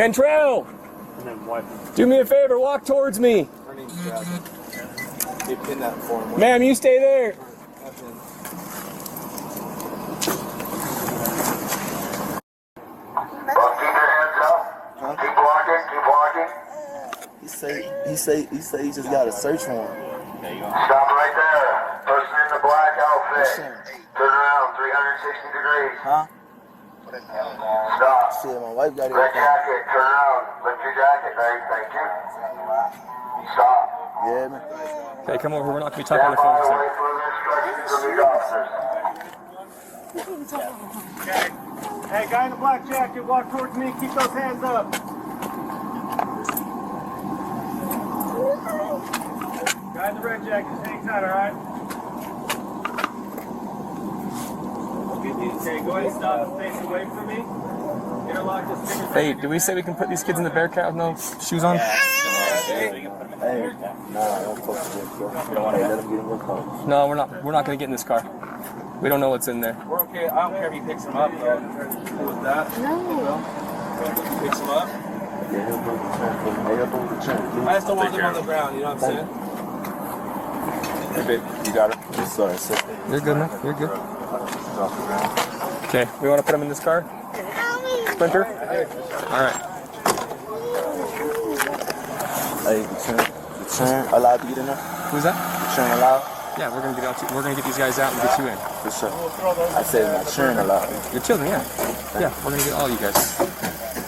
Kentrell! And then wipe it. Do me a favor, walk towards me. You pin that for him. Ma'am, you stay there. Keep walking. He say he just got a search warrant. There you go. Stop right there. Person in the black outfit. Turn around 360 degrees. Huh? Stop. Shit, my wife got it. Red jacket, turn around. Lift your jacket, babe. Thank you. Stop. Yeah, man. Okay, come over. We're not going to be talking on the phone. Stand by the way for the instructions from the officers. Okay. Hey, guy in the black jacket, walk towards me. Keep those hands up. Guy in the red jacket, hang tight, all right? Okay, go ahead and stop and face away from me. Interlock this finger. Hey, did we say we can put these kids in the Bearcat with no shoes on? Hey, nah, don't fuck with this, bro. We don't want to let him get in your car. No, we're not. We're not going to get in this car. We don't know what's in there. We're okay. I don't care if he picks him up, though. Cool with that? No. He picks him up. Yeah, he'll move the chain. Hey, he'll move the chain. I just don't want him on the ground, you know what I'm saying? Hey, babe, you got it? Yes, sorry, sir. You're good, man. You're good. Okay, we want to put him in this car? Sprinter? Alright. Hey, the chain allowed to get in there? Who's that? The chain allowed? Yeah, we're gonna get these guys out and get you in. For sure. I said my chain allowed. Your children, yeah. Yeah, we're gonna get all you guys.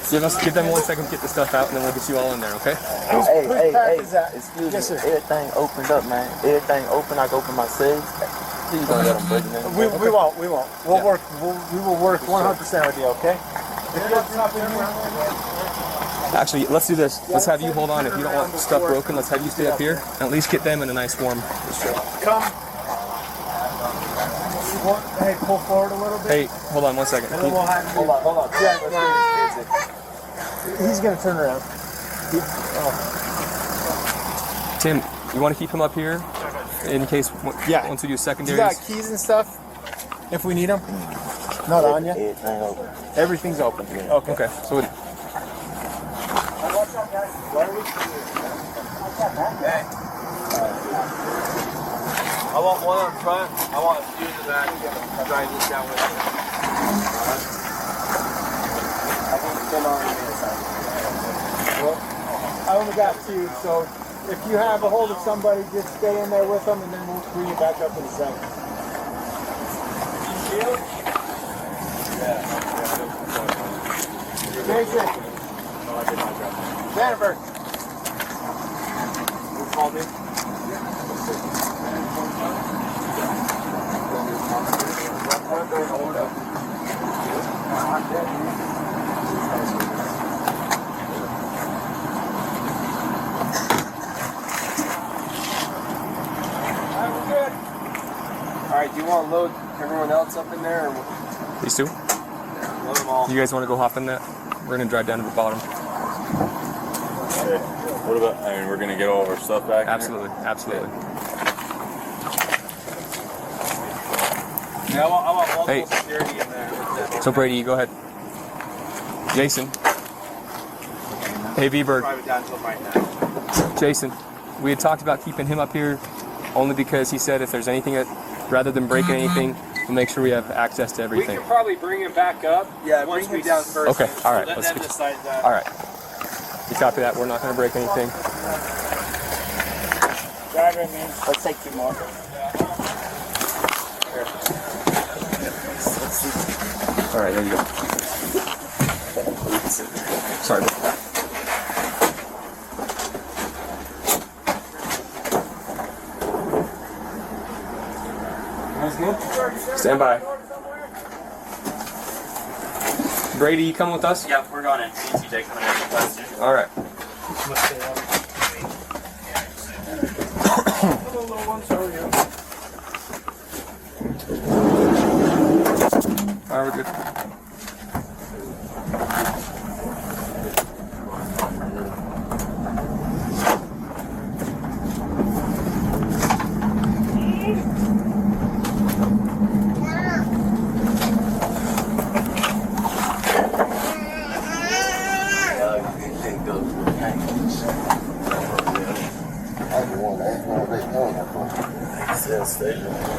Give them 1 second to get the stuff out, and then we'll get you all in there, okay? Hey, excuse me. Everything opened up, man. Everything open. I can open my safe. Please don't let them break it in. We won't. We will work 100% with you, okay? Actually, let's do this. Let's have you hold on. If you don't want stuff broken, let's have you stay up here and at least get them in a nice form. Come. Hey, pull forward a little bit. Hey, hold on 1 second. Hold on. He's gonna turn around. Tim, you want to keep him up here in case once we do secondaries? You got keys and stuff if we need them? Not on you? Everything open. Everything's open. Okay. So I want one up front. I want a few in the back. Drive this down with me. I can still on the inside. Well, I only got two, so if you have a hold of somebody, just stay in there with them, and then we'll bring you back up in a second. Jason. Jennifer. You called me? Alright, do you want to load everyone else up in there? Or these two? load them all? You guys want to go hop in that? We're gonna drive down to the bottom. Okay. What about? I mean, we're gonna get all of our stuff back. Absolutely, absolutely. Yeah, I want multiple Hey. security in there. So Brady, go ahead. Jason. Hey V-Bird. Private down until right now. Jason, we had talked about keeping him up here only because he said if there's anything that, rather than breaking anything, we'll make sure we have access to We everything. can probably bring him back up once we down first. Okay, all right. Let Let's them decide that. all right. You copy that? We're not going to break anything. Drive in, man. Let's take two more. All right, there you go. Sorry. That's good. Stand by. Brady, you come with us? Yeah, we're going in. TJ coming in with us too. All right. All right, we're good. station.